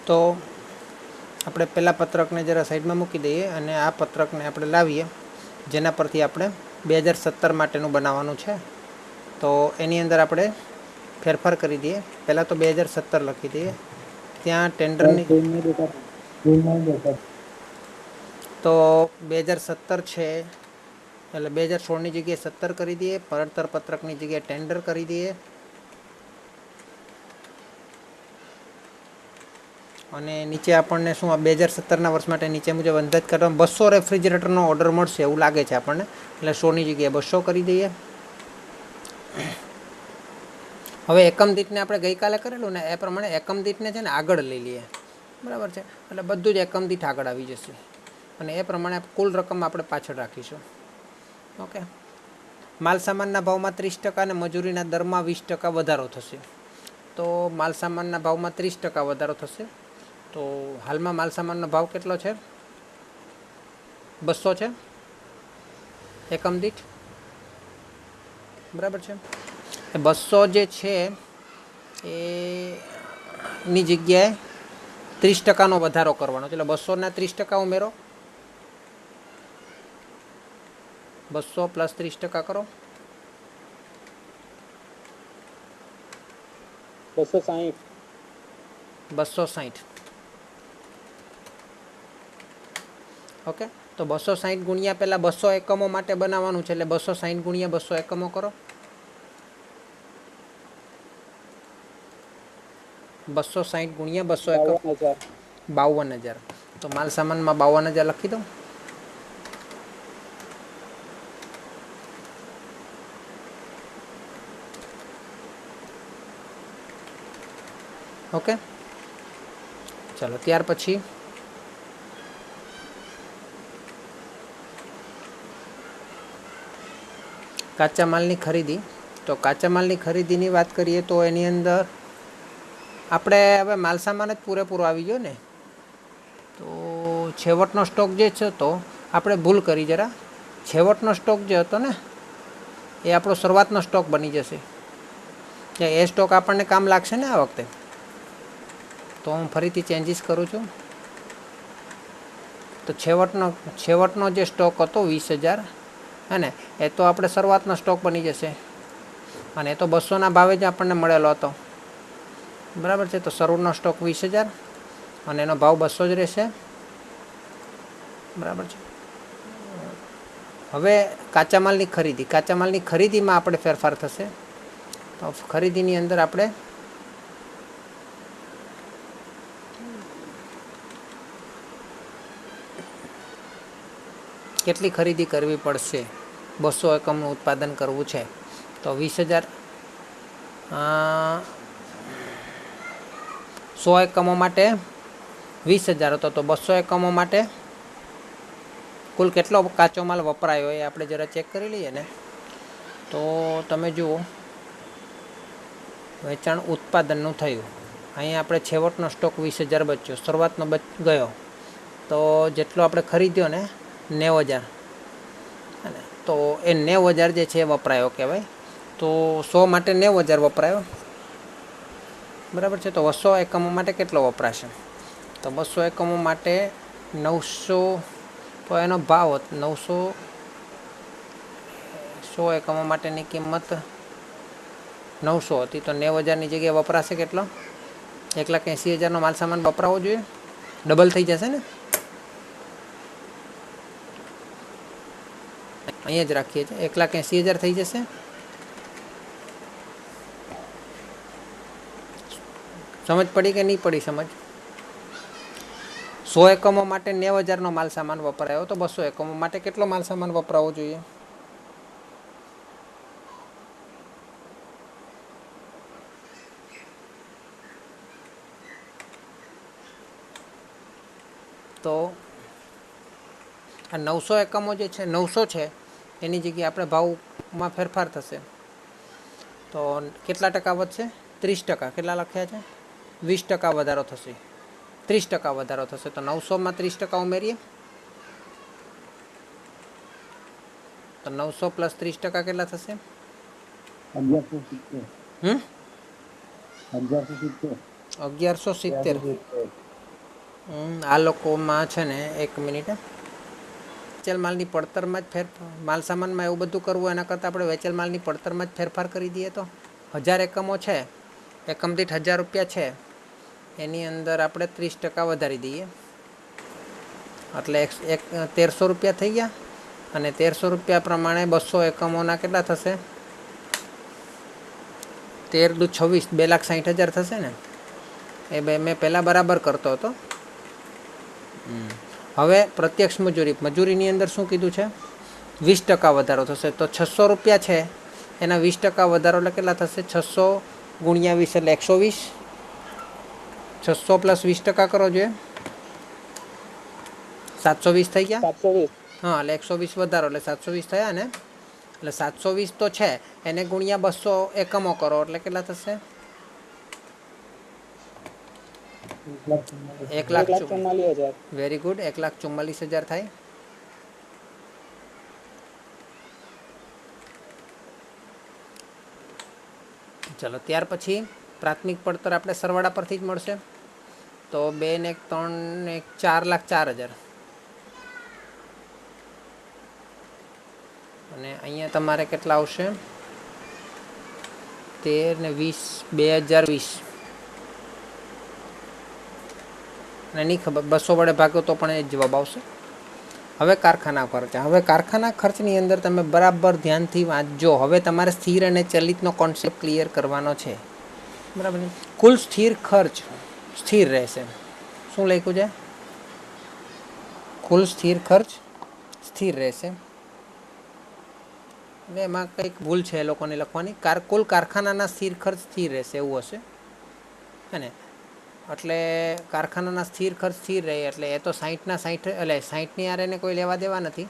તો આપણે પહેલાં પત્રકને જરા સાઈડમાં મૂકી દઈએ અને આ પત્રકને આપણે લાવીએ જેના પરથી આપણે 2017 માટેનું બનાવવાનું છે. તો એની અંદર આપણે ફેરફાર કરી દઈએ. પહેલાં તો 2017 લખી દઈએ. ત્યાં ટેન્ડરની તો 2017 છે એટલે 2016ની જગ્યાએ 17 કરી દઈએ. પડતર પત્રકની જગ્યાએ ટેન્ડર કરી દઈએ અને નીચે આપણને શું 2017ના વર્ષ માટે નીચે મુજબ અંદાજ કરવામાં 200 રેફ્રિજરેટરનો ઓર્ડર મળશે એવું લાગે છે આપણને. એટલે 100ની જગ્યાએ 200 કરી દઈએ. હવે એકમ દીઠને આપણે ગઈકાલે કરેલું ને એ પ્રમાણે એકમ દીઠને છે ને આગળ લઈ લઈએ. બરાબર છે. એટલે બધું જ એકમ દીઠ આગળ આવી જશે અને એ પ્રમાણે કુલ રકમ આપણે પાછળ રાખીશું. ઓકે. માલ સામાનના ભાવમાં 30% અને મજૂરીના દરમાં 20% વધારો થશે. તો માલ સામાનના ભાવમાં 30% વધારો થશે. તો હાલમાં માલ સામાનનો ભાવ કેટલો છે? 200 છે એકમ દીઠ. બરાબર છે. 200 જે છે એ ની જગ્યાએ 30%નો વધારો કરવાનો છે. એટલે 200 ના 30% ઉમેરો. 200 + 30% કરો. 260. 260. ઓકે. તો 260 ગુણ્યા પહેલાં 200 એકમો માટે બનાવવાનું છે એટલે 260 ગુણ્યા 200 એકમો કરો. 260 ગુણ્યા 200 એકમ 52,000. તો માલ સામાનમાં 52,000 લખી દઉં. ઓકે. ચાલો ત્યાર પછી કાચા માલની ખરીદી. તો કાચા માલની ખરીદીની વાત કરીએ તો એની અંદર આપણે હવે માલ સામાન જ પૂરેપૂરો આવી ગયો ને. તો છેવટનો સ્ટોક જે છે તો આપણે ભૂલ કરી જરા. છેવટનો સ્ટોક જે હતો ને એ આપણો શરૂઆતનો સ્ટોક બની જશે. એ સ્ટોક આપણને કામ લાગશે ને આ વખતે. તો હું ફરીથી ચેન્જીસ કરું છું. તો છેવટનો જે સ્ટોક હતો 20,000 હે ને એ તો આપણે શરૂઆતનો સ્ટોક બની જશે અને એ તો 200ના ભાવે જ આપણને મળેલો હતો. બરાબર છે. તો શરૂનો સ્ટોક 20,000 અને એનો ભાવ 200 જ રહેશે. બરાબર છે. હવે કાચા માલની ખરીદી. કાચા માલની ખરીદીમાં આપણે ફેરફાર થશે. તો ખરીદીની અંદર આપણે કેટલી ખરીદી કરવી પડશે? 200 એકમનું ઉત્પાદન કરવું છે તો 20,000 100 એકમો માટે 20,000 હતો. તો 200 એકમો માટે કુલ કેટલો કાચો માલ વપરાયો એ આપણે જરા ચેક કરી લઈએ ને. તો તમે જુઓ વેચાણ ઉત્પાદનનું થયું. અહીંયા આપણે છેવટનો સ્ટોક 20,000 બચ્યો, શરૂઆતનો ગયો. તો જેટલો આપણે ખરીદ્યો ને 90,000 તો એ 90,000 જે છે એ વપરાયો કહેવાય. તો 100 માટે 90,000 વપરાયો. બરાબર છે. તો 200 એકમો માટે કેટલો વપરાશે? તો 200 એકમો માટે 900. તો એનો ભાવ 900. 100 એકમો માટેની કિંમત 900 હતી. તો 90,000ની જગ્યાએ વપરાશે કેટલો? 1,80,000નો માલ સામાન વપરાવો જોઈએ. ડબલ થઈ જશે ને. અહીંયા જ રાખીએ છીએ. 1,80,000 થઈ જશે. સમજ પડી કે નહીં પડી સમજ? 100 એકમો માટે 90,000નો માલ સામાન વપરાયો તો 200 એકમો માટે કેટલો માલ સામાન વપરાવો જોઈએ? તો આ 900 એકમો જે છે 900 છે એની જગ્યાએ આપણે ભાવમાં ફેરફાર થશે. તો કેટલા ટકા વધશે? 30%. કેટલા લખ્યા છે? 20% વધારો થશે. 30% વધારો થશે. તો 900માં 30% ઉમેરીએ તો 900 + 30% કેટલા થશે? 1170. 1170. આ લોકોમાં છે ને 1 મિનિટ, વેચેલ માલની પડતરમાં જ માલ સામાનમાં એવું બધું કરવું એના કરતાં આપણે વેચેલ માલની પડતરમાં જ ફેરફાર કરી દઈએ તો 1000 એકમો છે, એકમ દીઠ 1000 રૂપિયા છે, એની અંદર આપણે 30% વધારી દઈએ એટલે 1300 રૂપિયા થઈ ગયા. અને 1300 રૂપિયા પ્રમાણે 200 એકમોના કેટલા થશે? 13 દુ 26, 2,60,000 થશે ને. એ મેં પહેલાં બરાબર કરતો હતો. હવે પ્રત્યક્ષ મજૂરીની અંદર શું કીધું છે? 20% વધારો થશે. તો 600 રૂપિયા છે એના 20% વધારો એટલે કેટલા થશે? 600 ગુણ્યા 20 એટલે 120. 600 પ્લસ 20% કરો જોઈએ, 720 થઈ ગયા. 720. હા, એટલે 120 વધારો એટલે 720 થયા ને. એટલે 720 તો છે, એને ગુણ્યા 200 એકમો કરો એટલે કેટલા થશે? 1,44,000. વેરી ગુડ, 1,44,000 થાય. ચલો, ત્યાર પછી પ્રાથમિક પડતર આપણે સરવાળા પરથી જ મળશે. તો 2 ને 3 ને 4,04,000. અને અહીંયા તમારે કેટલા આવશે? 13 ને 20, 2020. અને નહીં ખબર 200 વડે ભાગો તો પણ એ જ જવાબ આવશે. હવે કારખાના ખર્ચ. હવે કારખાના ખર્ચની અંદર તમે બરાબર ધ્યાનથી વાંચજો. હવે તમારે સ્થિર અને ચલિતનો કોન્સેપ્ટ ક્લિયર કરવાનો છે, બરાબર ને. કુલ સ્થિર ખર્ચ સ્થિર રહેશે. શું લખ્યું છે? કુલ સ્થિર ખર્ચ સ્થિર રહેશે. એટલે એમાં કંઈક ભૂલ છે એ લોકોને લખવાની. કુલ કારખાનાના સ્થિર ખર્ચ સ્થિર રહેશે એવું હશે, હે ને. એટલે કારખાનાના સ્થિર ખર્ચ સ્થિર રહે એટલે એ તો 60 એટલે 60ની યાર એને કોઈ લેવા દેવા નથી,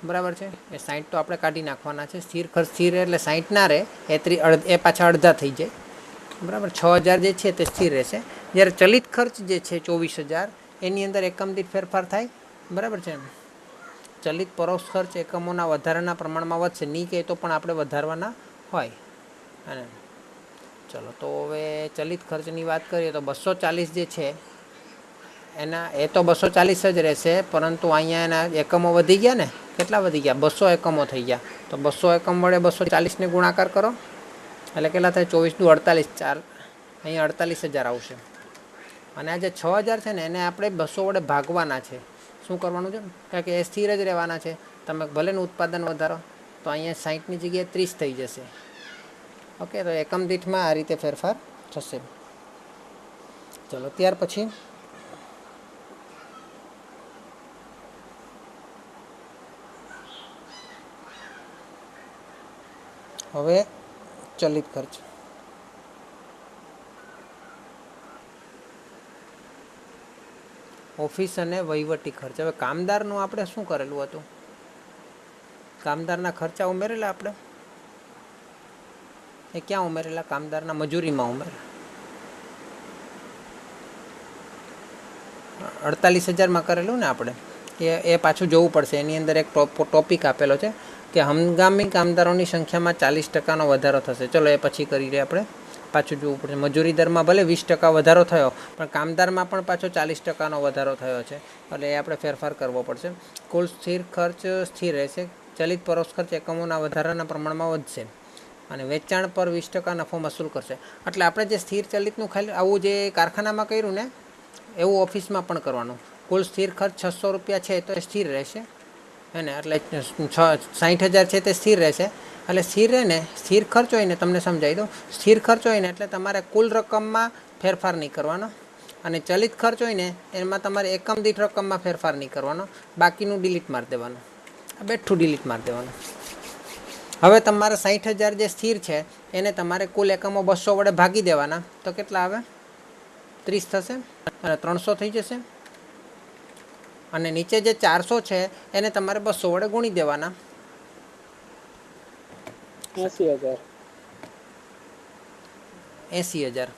બરાબર છે. એ 60 તો આપણે કાઢી નાખવાના છે. સ્થિર ખર્ચ સ્થિર રહે એટલે 60 ના રહે, એ પાછા અડધા થઈ જાય, બરાબર. 6,000 જે છે તે સ્થિર રહેશે. જ્યારે ચલિત ખર્ચ જે છે 24,000, એની અંદર એકમ દીઠ ફેરફાર થાય, બરાબર છે. ચલિત પરોક્ષ ખર્ચ એકમોના વધારાના પ્રમાણમાં વધશે. નહીં કહે તો પણ આપણે વધારવાના હોય. અને ચલો, તો હવે ચલિત ખર્ચની વાત કરીએ તો 240 જે છે એના એ તો 240 જ રહેશે, પરંતુ અહીંયા એના એકમો વધી ગયા ને. કેટલા વધી ગયા? 200 એકમો થઈ ગયા. તો 200 એકમ વડે 240ને ગુણાકાર કરો એટલે કેટલા થાય? 24 દુ 48, 4 અહીંયા 48,000 આવશે. અને આ જે 6,000 છે ને એને આપણે 200 વડે ભાગવાના છે. શું કરવાનું છે? કારણ કે એ સ્થિર જ રહેવાના છે. તમે ભલેનું ઉત્પાદન વધારો તો અહીંયા 60ની જગ્યાએ 30 થઈ જશે. ઓકે, તો એકમ દીઠમાં આ રીતે ફેરફાર થશે. ચલો, ત્યાર પછી હવે ચલિત ખર્ચ. ઓફિસ અને વહીવટી ખર્ચ. હવે કામદારનું આપણે શું કરેલું હતું? કામદારના ખર્ચા ઉમેરેલા આપણે. એ ક્યાં ઉમેરેલા? કામદારના મજૂરીમાં ઉમેરેલા. 48,000માં કરેલું ને આપણે. એ પાછું જોવું પડશે. એની અંદર એક ટોપિક આપેલો છે કે હંગામી કામદારોની સંખ્યામાં 40%નો વધારો થશે. ચલો, એ પછી કરી લઈએ. આપણે પાછું જોવું પડશે. મજૂરી દરમાં ભલે 20% વધારો થયો, પણ કામદારમાં પણ પાછો 40%નો વધારો થયો છે. એટલે એ આપણે ફેરફાર કરવો પડશે. કુલ સ્થિર ખર્ચ સ્થિર રહેશે. ચલિત પરોક્ષ ખર્ચ એકમોના વધારાના પ્રમાણમાં વધશે. અને વેચાણ પર 20% નફો વસૂલ કરશે. એટલે આપણે જે સ્થિર ચલિતનું ખાલી આવું જે કારખાનામાં કર્યું ને એવું ઓફિસમાં પણ કરવાનું. કુલ સ્થિર ખર્ચ 600 રૂપિયા છે તો એ સ્થિર રહેશે, હે ને. એટલે 60,000 છે તે સ્થિર રહેશે. એટલે સ્થિર રહે ને, સ્થિર ખર્ચ હોય ને, તમને સમજાવી દઉં. સ્થિર ખર્ચ હોય ને એટલે તમારે કુલ રકમમાં ફેરફાર નહીં કરવાનો. અને ચલિત ખર્ચ હોય ને એમાં તમારે એકમ દીઠ રકમમાં ફેરફાર નહીં કરવાનો. બાકીનું ડિલીટ મારી દેવાનું. બેઠું ડિલીટ મારી દેવાનું. હવે તમારે 60,000 જે સ્થિર છે એને તમારે કુલ એકમો 200 વડે ભાગી દેવાના. તો કેટલા આવે? 30 થશે અને 300 થઈ જશે. અને નીચે જે 400 છે એને તમારે 200 વડે ગુણી દેવાના. 80,000. 80,000.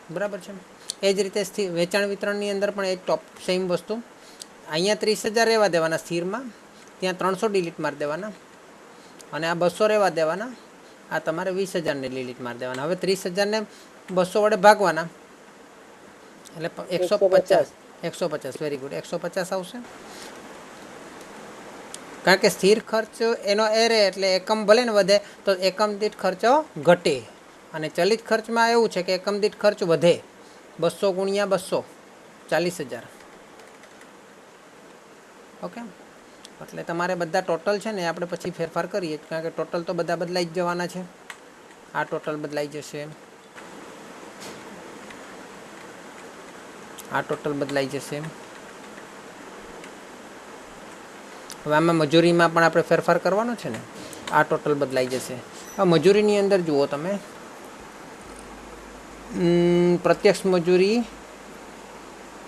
બરાબર છે. એ જ રીતે વેચાણ વિતરણની અંદર પણ એ ટોપ સેમ વસ્તુ. અહીંયા 30,000 રહેવા દેવાના સ્થિરમાં, ત્યાં 300 ડિલીટ મારી દેવાના. અને આ 200 રહેવા દેવાના. આ તમારે 20,000 ની લિમિટ મારી દેવાના. હવે 30,000 ને 200 વડે ભાગવાના એટલે 150. 150 વેરી ગુડ. 150 આવશે. કારણ કે સ્થિર ખર્ચ એનો એ રહે એટલે એકમ ભલે ને વધે તો એકમ દીઠ ખર્ચો ઘટે, અને ચલિત ખર્ચમાં એવું છે કે એકમ દીઠ ખર્ચ વધે. 200 ગુણ્યા 200 40,000. ઓકે, એટલે તમારે બધા ટોટલ છે ને આપણે પછી ફેરફાર કરીએ, કારણ કે ટોટલ તો બધા બદલાઈ જ જવાના છે. આ ટોટલ બદલાઈ જશે, આ ટોટલ બદલાઈ જશે. હવે આમાં મજૂરીમાં પણ આપણે ફેરફાર કરવાનો છે ને. આ ટોટલ બદલાઈ જશે. હવે મજૂરીની અંદર જુઓ તમે, પ્રત્યક્ષ મજૂરી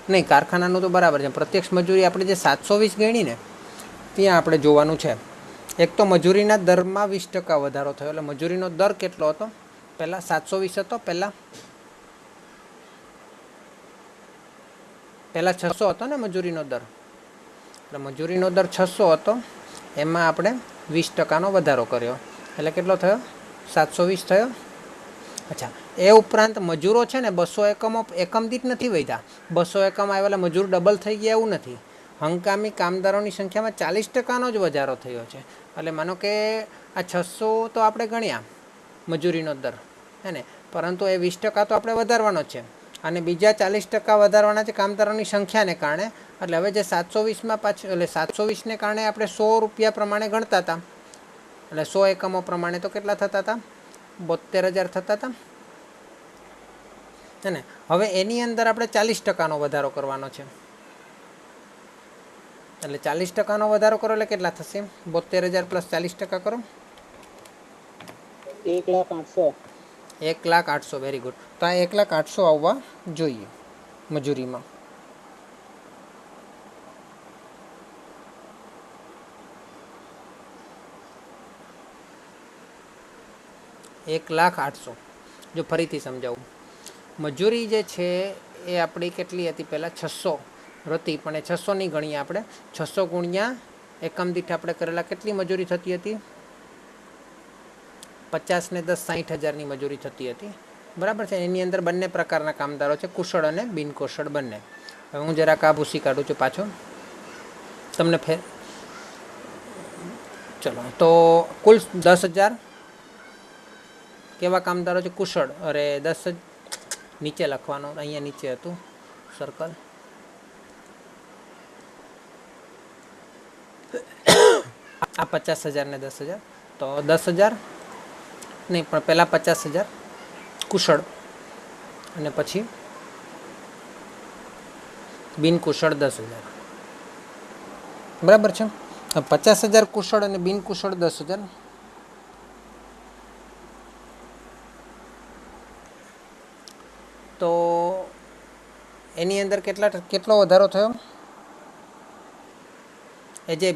નહીં, કારખાનાનું તો બરાબર છે. પ્રત્યક્ષ મજૂરી આપણે જે 720 ગણી ને ત્યાં આપણે જોવાનું છે. એક તો મજૂરીના દરમાં 20% વધારો થયો. એટલે મજૂરીનો દર કેટલો હતો? પહેલાં 720 હતો. પહેલાં 600 હતો ને મજૂરીનો દર. એટલે મજૂરીનો દર 600 હતો, એમાં આપણે 20%નો વધારો કર્યો. એટલે કેટલો થયો? 720 થયો. અચ્છા, એ ઉપરાંત મજૂરો છે ને 200 એકમો એકમ દીઠ નથી વધ્યા. 200 એકમ આવેલા મજૂર ડબલ થઈ ગયા એવું નથી. હંગામી કામદારોની સંખ્યામાં 40%નો જ વધારો થયો છે. એટલે માનો કે આ 600 તો આપણે ગણ્યા મજૂરીનો દર, હે ને, પરંતુ એ 20% તો આપણે વધારવાનો જ છે, અને બીજા 40% વધારવાના છે કામદારોની સંખ્યાને કારણે. એટલે હવે જે 720માં પાછું, એટલે 720ને કારણે આપણે 100 રૂપિયા પ્રમાણે ગણતા હતા, એટલે 100 એકમો પ્રમાણે તો કેટલા થતા હતા? 72,000 થતા હતા, હે ને. હવે એની અંદર આપણે 40%નો વધારો કરવાનો છે. એટલે 40%નો વધારો કરો એટલે કેટલા થશે? 72,000 પ્લસ 40% કરો, 1,08,000. 1,08,000. Very good. તો આ 1,08,000 આવવા જોઈએ મજૂરીમાં. $1,08,000. જો ફરીથી સમજાવું, મજૂરી જે છે એ આપણી કેટલી હતી? પહેલાં 600 હતી, પણ એ 600 નહીં ગણીએ આપણે. 600 ગુણ્યા એકમ દીઠ આપણે કરેલા કેટલી મજૂરી થતી હતી? 50 ને 10 60,000ની મજૂરી થતી હતી. બરાબર છે. એની અંદર બંને પ્રકારના કામદારો છે, કુશળ અને બિનકુશળ બંને. હવે હું જરાક આ ભૂસી કાઢું છું પાછો તમને ચલો, તો કુલ 10,000 કેવા કામદારો છે? કુશળ. અરે 10 નીચે લખવાનો, અહીંયા નીચે હતું સર્કલ. આ 50,000 ને 10,000, તો 10,000 નહીં, પણ પહેલાં 50,000 કુશળ અને પછી બિનકુશળ 10,000. બરાબર છે. 50,000 કુશળ અને બિનકુશળ 10,000. તો એની અંદર કેટલો વધારો થયો? એ જે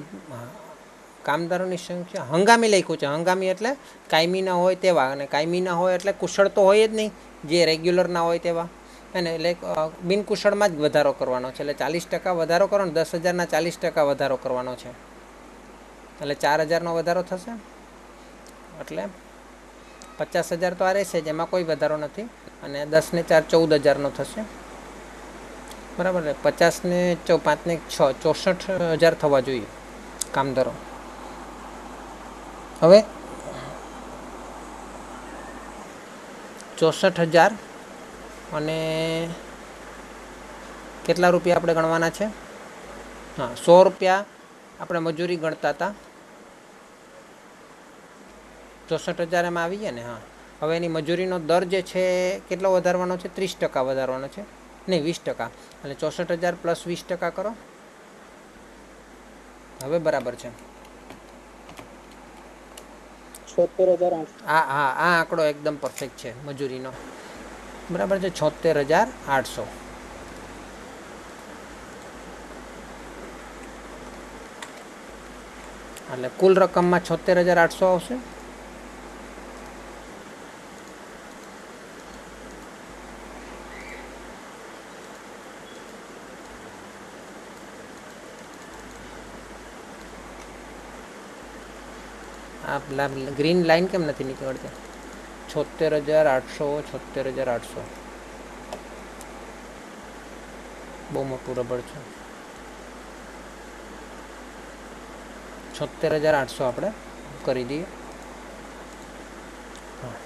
કામદારોની સંખ્યા હંગામી લખ્યું છે, હંગામી એટલે કાયમી ના હોય તેવા, અને કાયમી ના હોય એટલે કુશળ તો હોય જ નહીં, જે રેગ્યુલર ના હોય તેવા, એને એટલે બિનકુશળમાં જ વધારો કરવાનો છે. એટલે 40% વધારો કરો ને 10,000ના 40% વધારો કરવાનો છે, એટલે 4,000નો વધારો થશે. એટલે 50,000 તો આ રહેશે જ, એમાં કોઈ વધારો નથી, અને 10 ને 4 14,000નો થશે. બરાબર ને. 50 ને 5 ને 6 64,000 થવા જોઈએ કામદારો. હવે 64,000 અને કેટલા રૂપિયા આપણે ગણવાના છે? હા, 100 રૂપિયા આપણે મજૂરી ગણતા હતા. 64,000 એમાં આવી ગયા ને. હા, હવે એની મજૂરીનો દર જે છે કેટલો વધારવાનો છે? 30% વધારવાનો છે, નહીં 20%. એટલે 64,000 પ્લસ 20% કરો. હવે બરાબર છે. 76,800. હા, આ આંકડો એકદમ પરફેક્ટ છે મજૂરીનો. બરાબર છે. 76,800. એટલે કુલ રકમમાં 76,800 આવશે. આ ગ્રીન લાઈન કેમ નથી નીકળતી? 76,800, 76,800 બહુ મોટું રબડ છે. 76,800 આપણે કરી દઈએ. હા,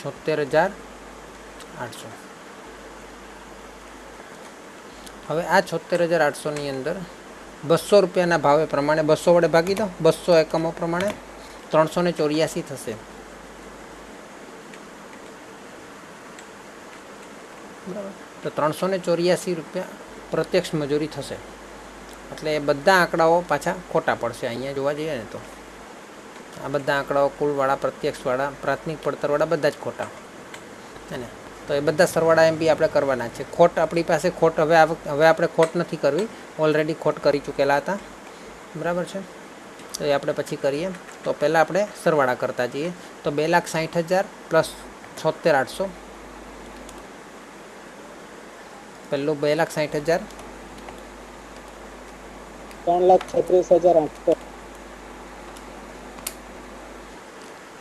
76,800. હવે આ 76,800ની અંદર 200 રૂપિયાના ભાવે પ્રમાણે 200 વડે ભાગી દો. 200 એકમો પ્રમાણે 384 થશે. બરાબર, તો 384 રૂપિયા પ્રત્યક્ષ મજૂરી થશે. એટલે એ બધા આંકડાઓ પાછા ખોટા પડશે. અહીંયા જોવા જઈએ ને તો આ બધા આંકડાઓ કુલવાળા, પ્રત્યક્ષવાળા, પ્રાથમિક પડતરવાળા બધા જ ખોટા છે ને. તો એ બધા સરવાળા એમ બી આપણે કરવાના છે. ખોટ આપણી પાસે ખોટ હવે આપણે ખોટ નથી કરવી, ઓલરેડી ખોટ કરી ચૂકેલા હતા. બરાબર છે, તો એ આપણે પછી કરીએ. તો પહેલાં આપણે સરવાળા કરતા જઈએ. તો 2,60,000 પ્લસ 76,800. પહેલું 2,60,000, 3,36,800,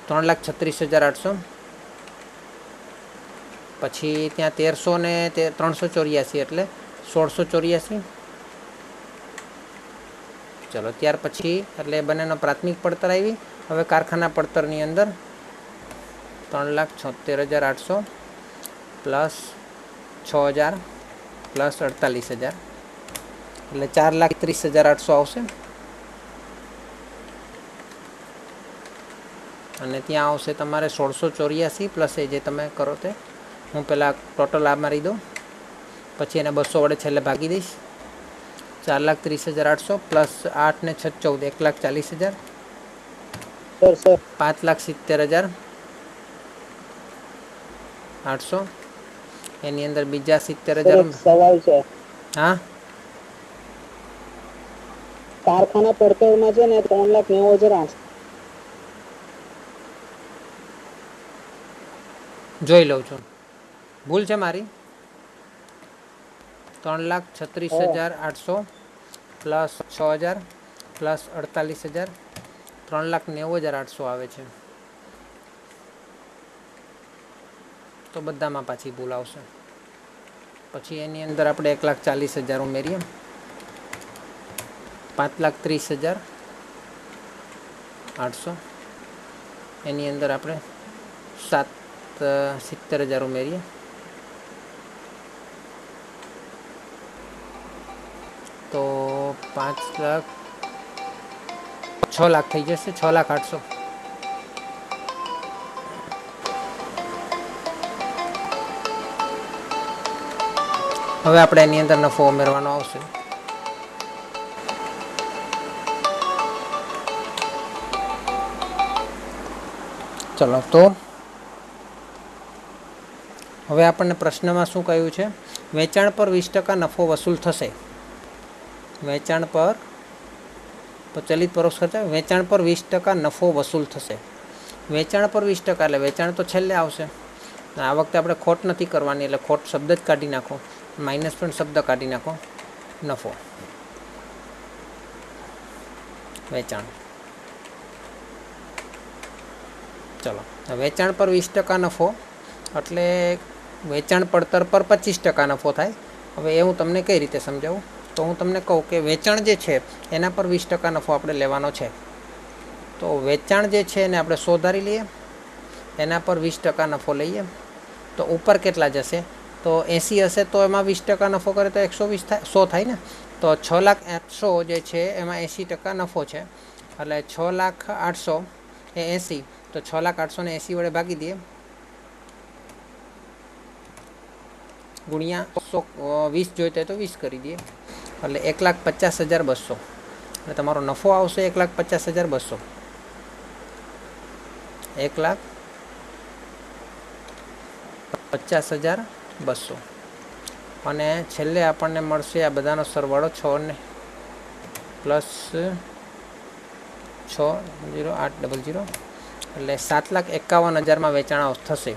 3,36,800. પછી ત્યાં 1,300 ને 384 એટલે 1,684. ચલો, ત્યાર પછી એટલે બંનેનો પ્રાથમિક પડતર આવી. હવે કારખાના પડતરની અંદર 3,76,800 પ્લસ 6,000 પ્લસ 48,000 એટલે 4,30,800 આવશે. અને ત્યાં આવશે તમારે 1,684 પ્લસ એ જે તમે કરો તે. હું પહેલાં ટોટલ આ મારી દઉં, પછી એને 200 વડે છેલ્લે ભાગી દઈશ. 4,30,800 પ્લસ 8 ને 6 14, 1,40,000. સર 5,70,800. એની અંદર બીજા સર 70,000. એક સવાલ છે. હા, કારખાના પડતરમાં છે ને 3,90,800. જોઈ લઉં છું, ભૂલ છે મારી. 3,36,800 પ્લસ 6,000 પ્લસ 48,000, 3,90,800 આવે છે. તો બધામાં પાછી ભૂલ આવશે. પછી એની અંદર આપણે 1,40,000 ઉમેરીએ. 5,30,800. એની અંદર આપણે 70,000 ઉમેરીએ. તો 6 લાખ થઈ જશે. 6,08,000. હવે આપણે એની અંદર નફો ઉમેરવાનો આવશે. ચલો, તો હવે આપણને પ્રશ્નમાં શું કહ્યું છે? વેચાણ પર 20% નફો વસૂલ થશે. વેચાણ પર ચલિત પરોક્ષ ખર્ચ, વેચાણ પર 20% નફો વસૂલ થશે. વેચાણ પર 20% એટલે વેચાણ તો છેલ્લે આવશે. આ વખતે આપણે ખોટ નથી કરવાની, એટલે ખોટ શબ્દ જ કાઢી નાખો, માઇનસ પણ શબ્દ કાઢી નાખો. નફો, વેચાણ. ચલો, વેચાણ પર 20% નફો એટલે વેચાણ પડતર પર 25% નફો થાય. હવે એ હું તમને કઈ રીતે સમજાવું? તો હું તમને કહું કે વેચાણ જે છે એના પર 20% નફો આપણે લેવાનો છે. તો વેચાણ જે છે એને આપણે 100 ધારી લઈએ, એના પર 20% નફો લઈએ. તો ઉપર કેટલા જશે? તો 80 હશે તો એમાં 20% નફો કરે તો 120 થાય, 100 થાય ને. તો 6,08,000 જે છે એમાં 80% નફો છે. એટલે 6,08,000 એ 80, તો 6,08,000 ને 80 વડે ભાગી દઈએ, ગુણ્યા 20 જોઈતો હોય તો 20 કરી દઈએ. એટલે 1,50,200. એટલે તમારો નફો આવશે 1,50,200. 1,50,200. અને છેલ્લે આપણને મળશે આ બધાનો સરવાળો 6 ને પ્લસ 6,08,00 એટલે 7,51,000માં વેચાણ થશે.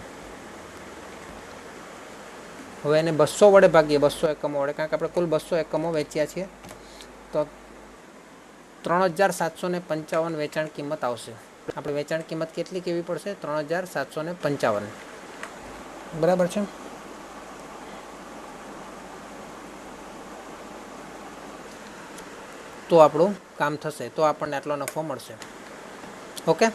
હવે એને 200 વડે ભાગીએ, 200 એકમો વડે, કારણ કે આપણે કુલ 200 એકમો વેચ્યા છીએ. તો 3,755 વેચાણ કિંમત આવશે. આપણે વેચાણ કિંમત કેટલી કેવી પડશે? 3,755. બરાબર છે. તો આપણું કામ થશે, તો આપણને આટલો નફો મળશે. ઓકે.